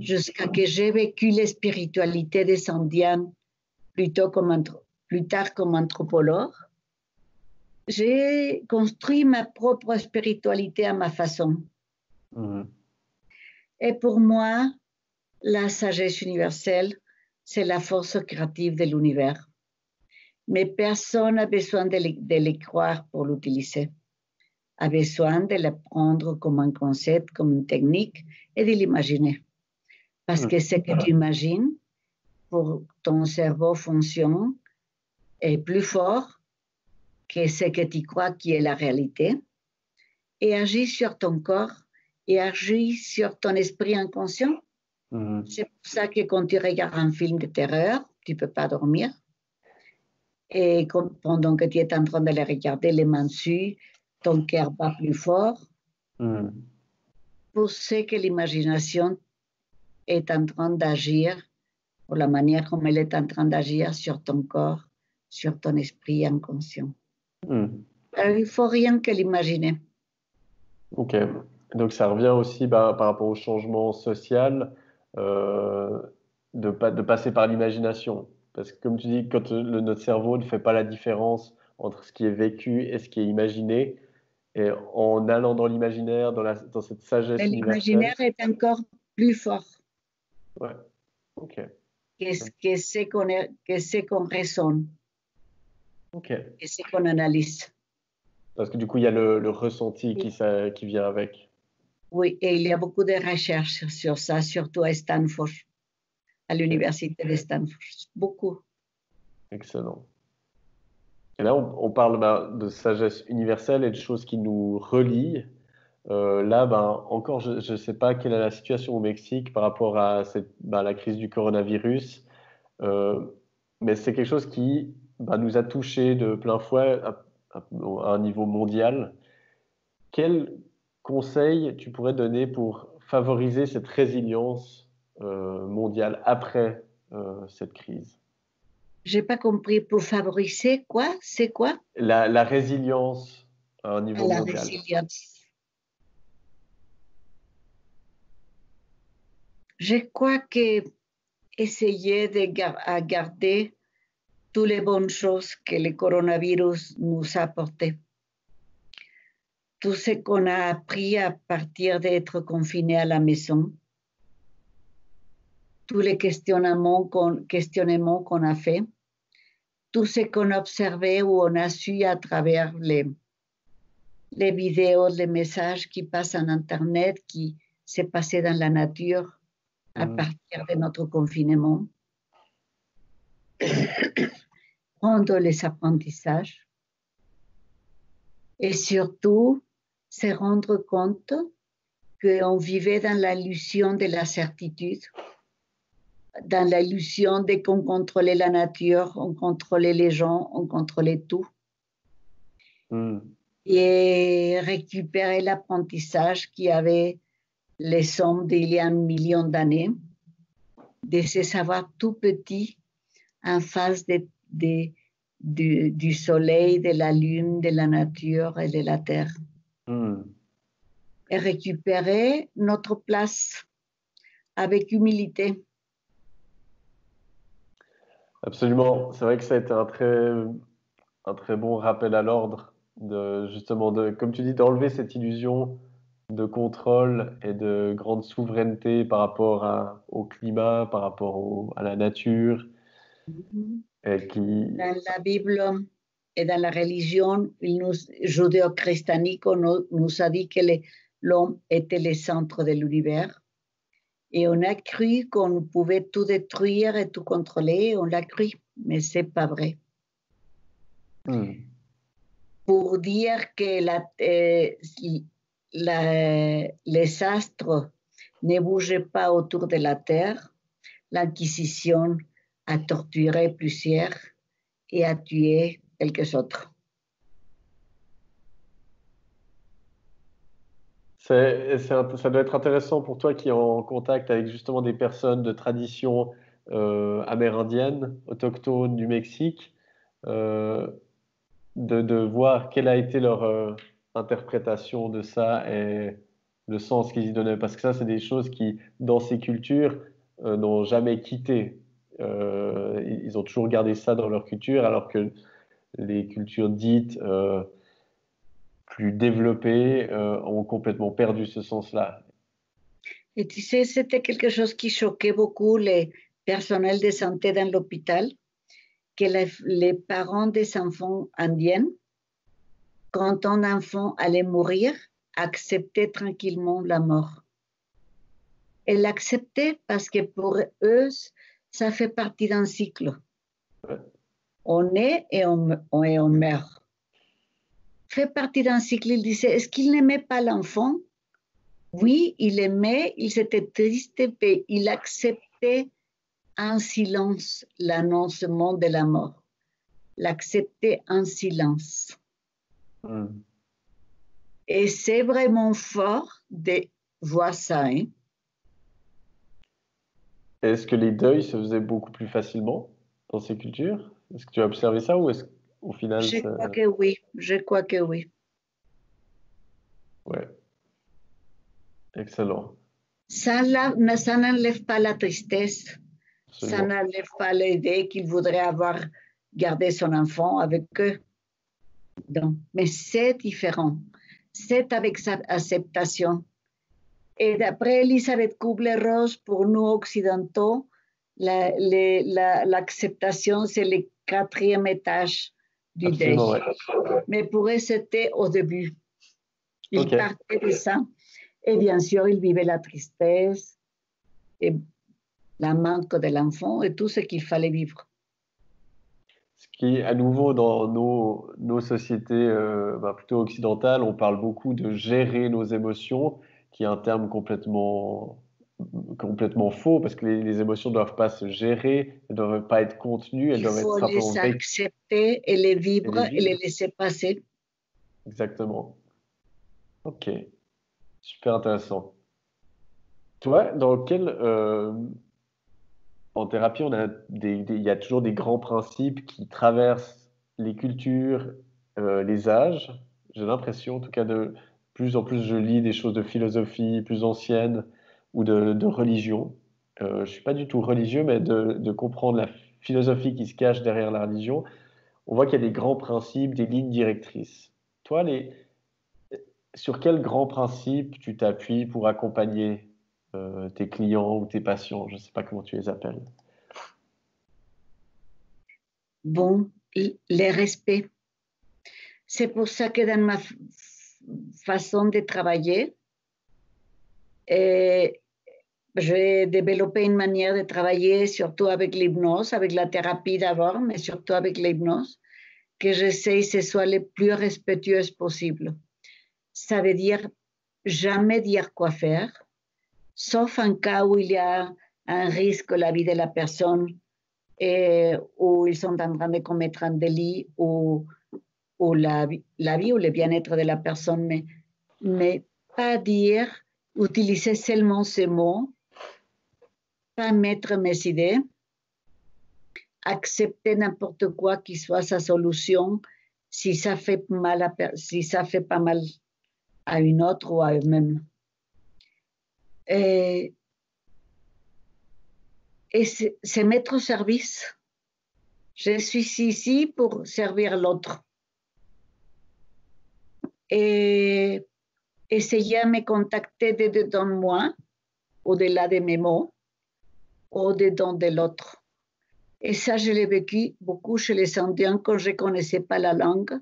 jusqu'à que j'ai vécu la spiritualité des Indiens plus tard comme anthropologue, j'ai construit ma propre spiritualité à ma façon. Et pour moi, la sagesse universelle, c'est la force créative de l'univers. Mais personne n'a besoin de le croire pour l'utiliser. A besoin de le prendre comme un concept, comme une technique et de l'imaginer. Parce que ce que tu imagines, pour ton cerveau fonctionne, est plus fort que ce que tu crois qui est la réalité et agit sur ton corps et agit sur ton esprit inconscient. C'est pour ça que quand tu regardes un film de terreur, tu ne peux pas dormir. Et pendant que tu es en train de le regarder, les mains dessus, ton cœur bat plus fort. Pour ce que l'imagination est en train d'agir, pour la manière comme elle est en train d'agir sur ton corps, sur ton esprit inconscient. Il ne faut rien que l'imaginer. Ok. Donc ça revient aussi par rapport au changement social, de passer par l'imagination. Parce que comme tu dis, quand notre cerveau ne fait pas la différence entre ce qui est vécu et ce qui est imaginé, et en allant dans l'imaginaire, dans cette sagesse Mais universelle. L'imaginaire est encore plus fort Ouais, ok. que ce qu'on raisonne, Ok. que ce qu'on analyse. Parce que du coup, il y a le ressenti qui vient avec. Oui, et il y a beaucoup de recherches sur ça, surtout à Stanford, à l'université de Stanford. Beaucoup. Excellent. Et là, on parle de sagesse universelle et de choses qui nous relient. Là, encore, je ne sais pas quelle est la situation au Mexique par rapport à la crise du coronavirus, mais c'est quelque chose qui nous a touchés de plein fouet à un niveau mondial. Quel conseil tu pourrais donner pour favoriser cette résilience mondiale après cette crise? Je n'ai pas compris. Pour favoriser quoi? C'est quoi? La résilience à un niveau La mondial. résilience. Je crois que essayer de garder toutes les bonnes choses que le coronavirus nous a apportées. Tout ce qu'on a appris à partir d'être confiné à la maison, tous les questionnements qu'on a fait, tout ce qu'on a observé ou on a su à travers les vidéos, les messages qui passent en Internet, qui s'est passé dans la nature à partir de notre confinement. Prendre les apprentissages et surtout se rendre compte qu'on vivait dans l'illusion de la certitude, dans l'illusion de qu'on contrôlait la nature, on contrôlait les gens, on contrôlait tout. Et récupérer l'apprentissage qui avait les hommes d'il y a 1 million d'années, de se savoir tout petit en face du soleil, de la lune, de la nature et de la terre. Et récupérer notre place avec humilité. Absolument. C'est vrai que ça a été un très bon rappel à l'ordre justement comme tu dis, d'enlever cette illusion de contrôle et de grande souveraineté par rapport au climat, par rapport à la nature. Dans la Bible, et dans la religion judéo-christianique, on nous a dit que l'homme était le centre de l'univers. Et on a cru qu'on pouvait tout détruire et tout contrôler. On l'a cru, mais c'est pas vrai. Pour dire que les astres ne bougeaient pas autour de la Terre, l'Inquisition a torturé plusieurs et a tué quelques autres. Ça doit être intéressant pour toi qui est en contact avec justement des personnes de tradition amérindienne, autochtone du Mexique, de voir quelle a été leur interprétation de ça et le sens qu'ils y donnaient. Parce que ça, c'est des choses qui, dans ces cultures, n'ont jamais quitté. Ils ont toujours gardé ça dans leur culture, alors que les cultures dites plus développées ont complètement perdu ce sens-là. Et tu sais, c'était quelque chose qui choquait beaucoup les personnels de santé dans l'hôpital, que les parents des enfants indiens, quand un enfant allait mourir, acceptaient tranquillement la mort. Et l'acceptaient parce que pour eux, ça fait partie d'un cycle. Ouais. On est et on meurt. Fait partie d'un cycle. Il disait, est-ce qu'il n'aimait pas l'enfant? Oui, il aimait, il était triste, mais il acceptait en silence l'annoncement de la mort. L'accepter en silence. Et c'est vraiment fort de voir ça. Hein? Est-ce que les deuils se faisaient beaucoup plus facilement dans ces cultures? Est-ce que tu as observé ça ou est-ce qu'au final Je crois que oui, je crois que oui. Ouais. Excellent. Ça n'enlève pas la tristesse. Absolument. Ça n'enlève pas l'idée qu'il voudrait avoir gardé son enfant avec eux. Donc, mais c'est différent. C'est avec sa acceptation. Et d'après Elisabeth Kubler-Ross, pour nous occidentaux, l'acceptation, c'est le 4e étage du deuil. Ouais. Mais pour eux, c'était au début. Ils Okay. partaient de ça. Et bien sûr, ils vivaient la tristesse, et la manque de l'enfant et tout ce qu'il fallait vivre. Ce qui est à nouveau dans nos sociétés plutôt occidentales, on parle beaucoup de gérer nos émotions, qui est un terme complètement faux, parce que les émotions ne doivent pas se gérer, elles ne doivent pas être contenues, elles Il doivent être faut simplement les vécues. accepter et les vivre et les laisser passer. Exactement. Ok, super intéressant. Toi, en thérapie, il y a toujours des grands principes qui traversent les cultures, les âges. J'ai l'impression, en tout cas, de plus en plus, je lis des choses de philosophie plus anciennes ou de religion. Je suis pas du tout religieux, mais de comprendre la philosophie qui se cache derrière la religion, on voit qu'il y a des grands principes, des lignes directrices. Toi, sur quels grands principes tu t'appuies pour accompagner tes clients ou tes patients? Je ne sais pas comment tu les appelles. Bon, le respect. C'est pour ça que dans ma façon de travailler, j'ai développé une manière de travailler, surtout avec l'hypnose, avec la thérapie d'abord, mais surtout avec l'hypnose, que j'essaie que ce soit le plus respectueuse possible. Ça veut dire jamais dire quoi faire, sauf en cas où il y a un risque la vie de la personne et où ils sont en train de commettre un délit ou la vie ou le bien-être de la personne, mais pas dire, utiliser seulement ces mots, pas mettre mes idées, accepter n'importe quoi qui soit sa solution si ça fait pas mal à une autre ou à eux-mêmes. Et se mettre au service. Je suis ici pour servir l'autre. Et essayer à me contacter dedans moi, au-delà de mes mots, au-dedans de l'autre. Et ça, je l'ai vécu beaucoup chez les Indiens quand je ne connaissais pas la langue.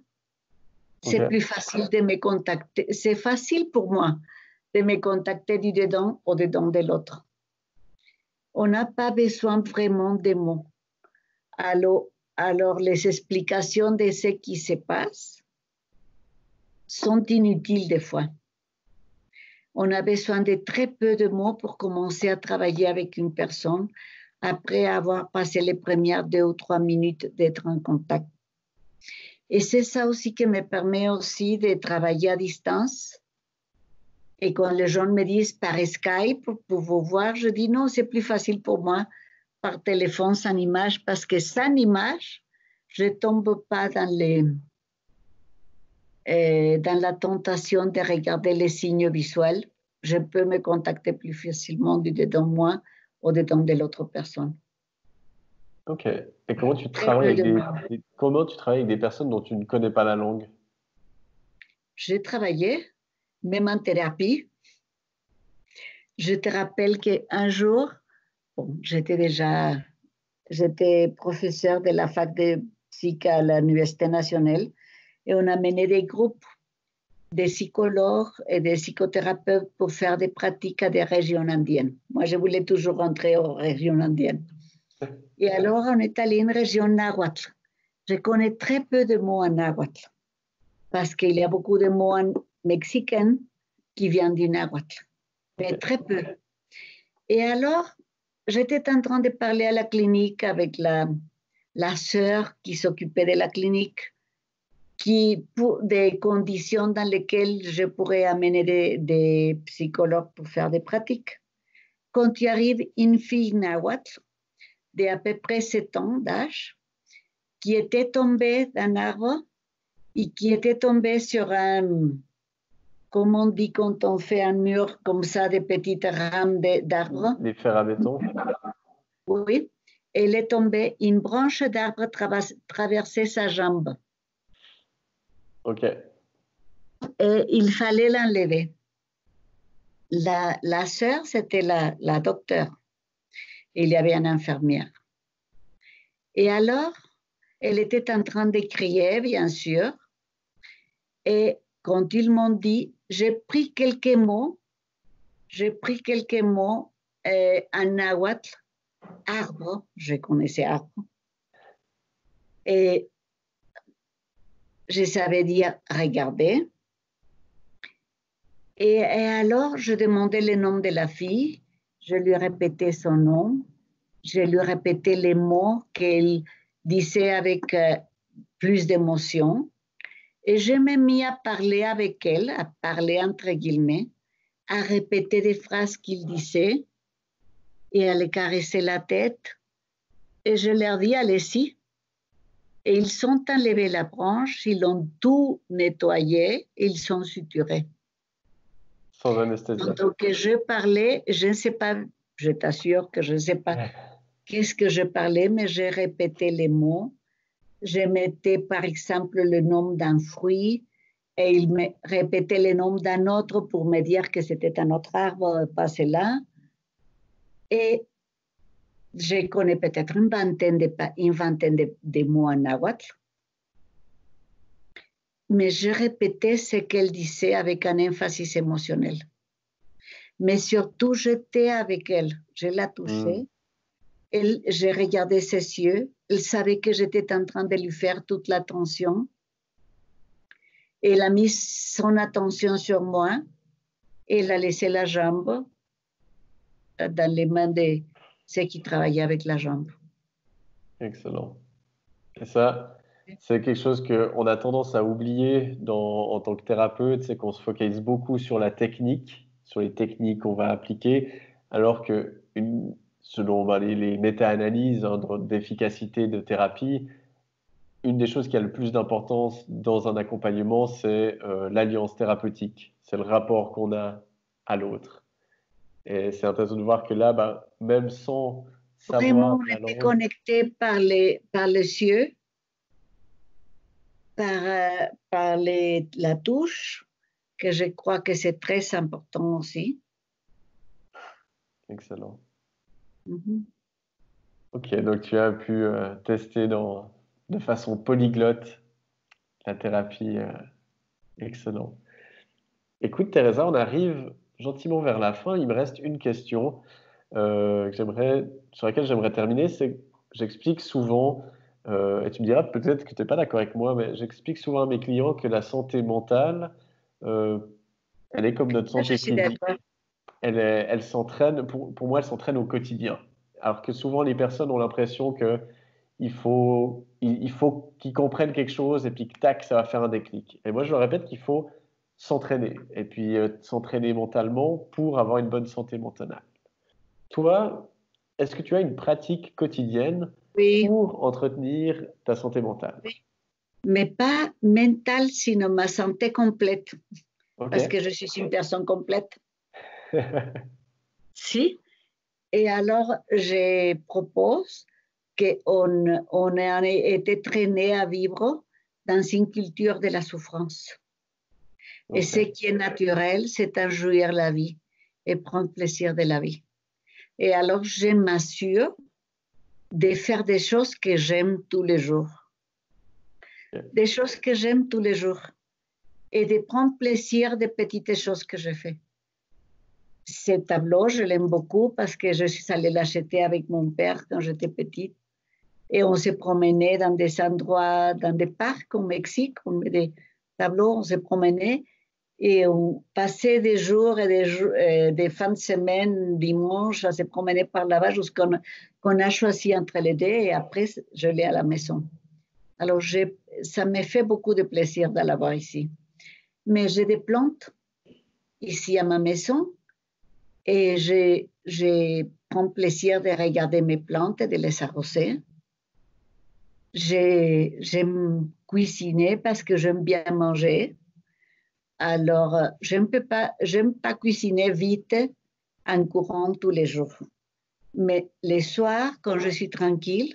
C'est Ok. plus facile de me contacter. C'est facile pour moi de me contacter du dedans au dedans de l'autre. On n'a pas besoin vraiment de mots. Alors, les explications de ce qui se passe sont inutiles des fois. On a besoin de très peu de mots pour commencer à travailler avec une personne après avoir passé les premières 2 ou 3 minutes d'être en contact. Et c'est ça aussi qui me permet aussi de travailler à distance. Et quand les gens me disent par Skype pour vous voir, je dis non, c'est plus facile pour moi par téléphone sans image parce que sans image, je ne tombe pas dans la tentation de regarder les signes visuels. Je peux me contacter plus facilement du dedans de moi ou dedans de l'autre personne. Ok. Et comment tu Très travailles peu avec de mots. comment tu travailles avec des personnes dont tu ne connais pas la langue? J'ai travaillé, même en thérapie. Je te rappelle qu'un jour, bon, j'étais professeur de la fac de psych à l'Université nationale et on a mené des groupes de psychologues et de psychothérapeutes pour faire des pratiques à des régions indiennes. Moi, je voulais toujours rentrer aux régions indiennes. Et alors, on est allé à une région nahuatl. Je connais très peu de mots en nahuatl parce qu'il y a beaucoup de mots en mexicain qui viennent du nahuatl, mais très peu. Et alors, j'étais en train de parler à la clinique avec la sœur qui s'occupait de la clinique, pour des conditions dans lesquelles je pourrais amener des psychologues pour faire des pratiques. Quand il arrive une fille nahuatl d'à peu près 7 ans d'âge, qui était tombée d'un arbre et qui était tombée sur comme on dit quand on fait un mur comme ça, des petites rames d'arbres. Les fers à béton? Oui, elle est tombée, une branche d'arbre traversait sa jambe. Ok. Et il fallait l'enlever. La sœur, c'était la docteure. Il y avait une infirmière. Et alors, elle était en train de crier, bien sûr. Et quand ils m'ont dit, j'ai pris quelques mots en nahuatl, arbre, je connaissais arbre. Et je savais dire regarder. Et alors, je demandais le nom de la fille, je lui répétais son nom, je lui répétais les mots qu'elle disait avec plus d'émotion. Et je me mis à parler avec elle, à parler entre guillemets, à répéter des phrases qu'il disait et à les caresser la tête. Et je leur dis, allez-y. Et ils sont enlevés la branche, ils l'ont tout nettoyé, et ils sont suturés. Sans anesthésie. Donc, je parlais, je ne sais pas, je t'assure que je ne sais pas qu'est-ce que je parlais, mais j'ai répété les mots. Je mettais par exemple le nom d'un fruit et il me répétait le nom d'un autre pour me dire que c'était un autre arbre, pas celui-là. Et je connais peut-être une vingtaine de mots en nahuatl. Mais je répétais ce qu'elle disait avec un emphasis émotionnel. Mais surtout, j'étais avec elle. Je la touchais. Je regardais ses yeux. Elle savait que j'étais en train de lui faire toute l'attention. Elle a mis son attention sur moi. Elle a laissé la jambe dans les mains de ceux qui travaillaient avec la jambe. Excellent. Et ça, c'est quelque chose qu'on a tendance à oublier en tant que thérapeute, c'est qu'on se focalise beaucoup sur la technique, sur les techniques qu'on va appliquer, alors que selon les méta-analyses d'efficacité de thérapie, une des choses qui a le plus d'importance dans un accompagnement, c'est l'alliance thérapeutique. C'est le rapport qu'on a à l'autre. Et c'est intéressant de voir que là, même sans savoir Vraiment, on la était langue, connectés par les yeux, par la touche, que je crois que c'est très important aussi. excellent. Mhm. Ok, donc tu as pu tester de façon polyglotte la thérapie. Excellent. Écoute, Teresa, on arrive gentiment vers la fin. Il me reste une question sur laquelle j'aimerais terminer. C'est que j'explique souvent, et tu me diras peut-être que tu n'es pas d'accord avec moi, mais j'explique souvent à mes clients que la santé mentale, euh, elle est comme notre Ça, je santé suis physique. d'accord. Elle s'entraîne, pour moi, elle s'entraîne au quotidien. Alors que souvent, les personnes ont l'impression que il faut qu'ils comprennent quelque chose et puis que tac, ça va faire un déclic. Et moi, je leur répète qu'il faut s'entraîner et puis s'entraîner mentalement pour avoir une bonne santé mentale. Toi, est-ce que tu as une pratique quotidienne Oui, pour entretenir ta santé mentale? oui. Mais pas mentale, sino ma santé complète, Ok. parce que je suis une personne complète. Si. Et alors, je propose qu'on ait été traîné à vivre dans une culture de la souffrance. Et Ok. ce qui est naturel, c'est à jouir la vie et prendre plaisir de la vie. Et alors, je m'assure de faire des choses que j'aime tous les jours. Ok. Des choses que j'aime tous les jours. Et de prendre plaisir des petites choses que je fais. Ce tableau, je l'aime beaucoup parce que je suis allée l'acheter avec mon père quand j'étais petite. Et on se promenait dans des endroits, dans des parcs au Mexique, on met des tableaux, on se promenait et on passait des jours et des fins de semaine, dimanche, à se promener par là-bas jusqu'à qu'on a choisi entre les deux et après, je l'ai à la maison. Alors, ça me fait beaucoup de plaisir de l'avoir ici. Mais j'ai des plantes ici à ma maison et je prends plaisir de regarder mes plantes et de les arroser. J'aime cuisiner parce que j'aime bien manger. Alors, j'aime pas cuisiner vite en courant tous les jours. Mais les soirs, quand je suis tranquille,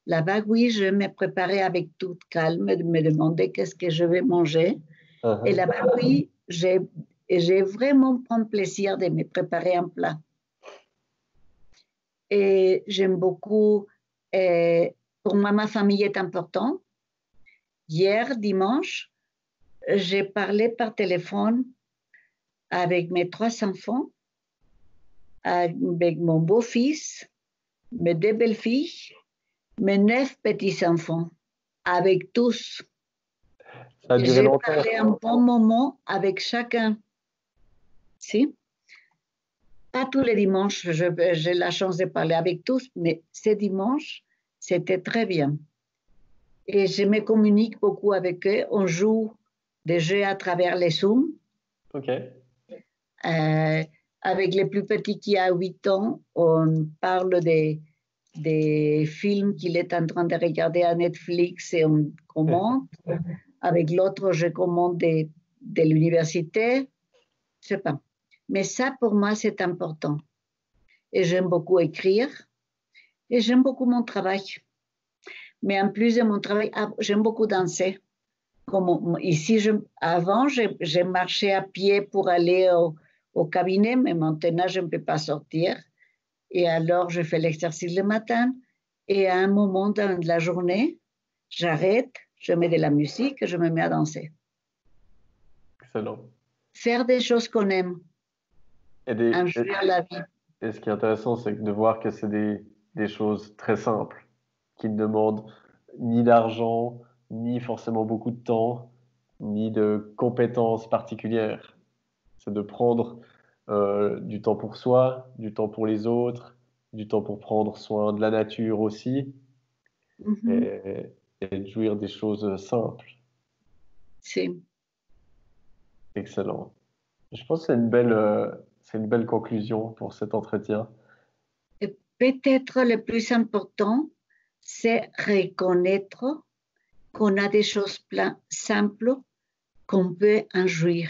là-bas, oui, je me préparer avec tout calme, de me demander qu'est-ce que je vais manger. Et Uh-huh. là-bas, oui, j'ai vraiment prendre plaisir de me préparer un plat. Et j'aime beaucoup, euh, pour moi, ma famille est importante. Hier, dimanche, j'ai parlé par téléphone avec mes 3 enfants, avec mon beau-fils, mes 2 belles-filles, mes 9 petits-enfants, avec tous. Ça a Et duré j'ai longtemps. parlé un bon moment avec chacun. Si? Pas tous les dimanches, j'ai la chance de parler avec tous, mais ce dimanche, c'était très bien. Et je me communique beaucoup avec eux. On joue des jeux à travers les Zooms. Ok. Avec les plus petits qui a 8 ans, on parle des films qu'il est en train de regarder à Netflix et on commente. Avec l'autre, je commente de l'université. Je sais pas. Mais ça, pour moi, c'est important. Et j'aime beaucoup écrire et j'aime beaucoup mon travail. Mais en plus de mon travail, j'aime beaucoup danser. Comme ici, avant, je marchais à pied pour aller au cabinet, mais maintenant, je ne peux pas sortir. Et alors, je fais l'exercice le matin. Et à un moment dans la journée, j'arrête, je mets de la musique et je me mets à danser. Excellent. Faire des choses qu'on aime, Et, des, enjouir la vie. et ce qui est intéressant, c'est de voir que c'est des choses très simples, qui ne demandent ni d'argent, ni forcément beaucoup de temps, ni de compétences particulières. C'est de prendre du temps pour soi, du temps pour les autres, du temps pour prendre soin de la nature aussi, Mhm. et, et de jouir des choses simples. C'est Excellent. Je pense que c'est une belle conclusion pour cet entretien. et peut-être le plus important, c'est reconnaître qu'on a des choses simples qu'on peut en jouir.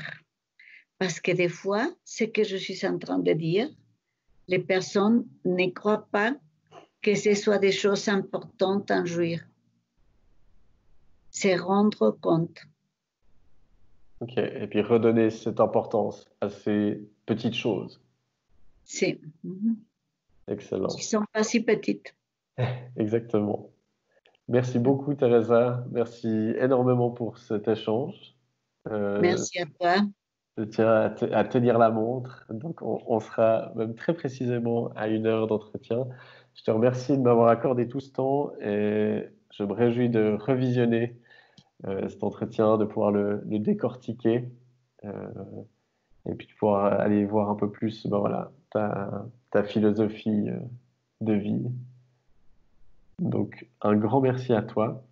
Parce que des fois, ce que je suis en train de dire, les personnes ne croient pas que ce soit des choses importantes à jouir. C'est rendre compte. Ok. Et puis redonner cette importance à ces petites choses. C'est, qui Excellent. sont pas si petites. Exactement. Merci beaucoup, Teresa. Merci énormément pour cet échange. Euh, Merci à toi. je tiens à tenir la montre. Donc, on sera même très précisément à 1 heure d'entretien. Je te remercie de m'avoir accordé tout ce temps et je me réjouis de revisionner cet entretien, de pouvoir le décortiquer euh, et puis de pouvoir aller voir un peu plus ben voilà, ta philosophie de vie. Donc, un grand merci à toi.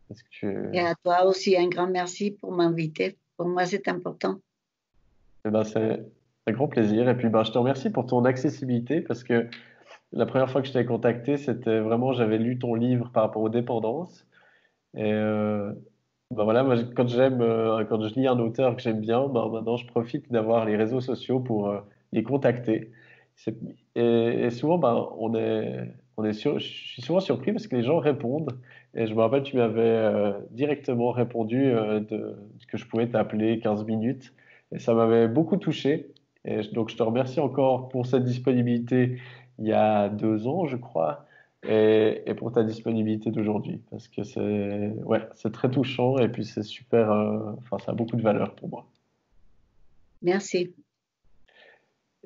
Parce que Et à toi aussi, un grand merci pour m'inviter. Pour moi, c'est important. eh ben, c'est un grand plaisir. Et puis, ben, je te remercie pour ton accessibilité parce que la première fois que je t'ai contacté, c'était vraiment, j'avais lu ton livre par rapport aux dépendances. Et ben voilà, moi, quand je lis un auteur que j'aime bien, ben, maintenant, je profite d'avoir les réseaux sociaux pour les contacter. C'est- et souvent, ben, je suis souvent surpris parce que les gens répondent. Et je me rappelle, tu m'avais directement répondu que je pouvais t'appeler 15 minutes. Et ça m'avait beaucoup touché. Donc, je te remercie encore pour cette disponibilité il y a 2 ans, je crois, et pour ta disponibilité d'aujourd'hui. Parce que ouais, c'est très touchant et puis c'est super, enfin, ça a beaucoup de valeur pour moi. Merci.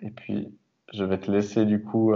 Et puis, je vais te laisser du coup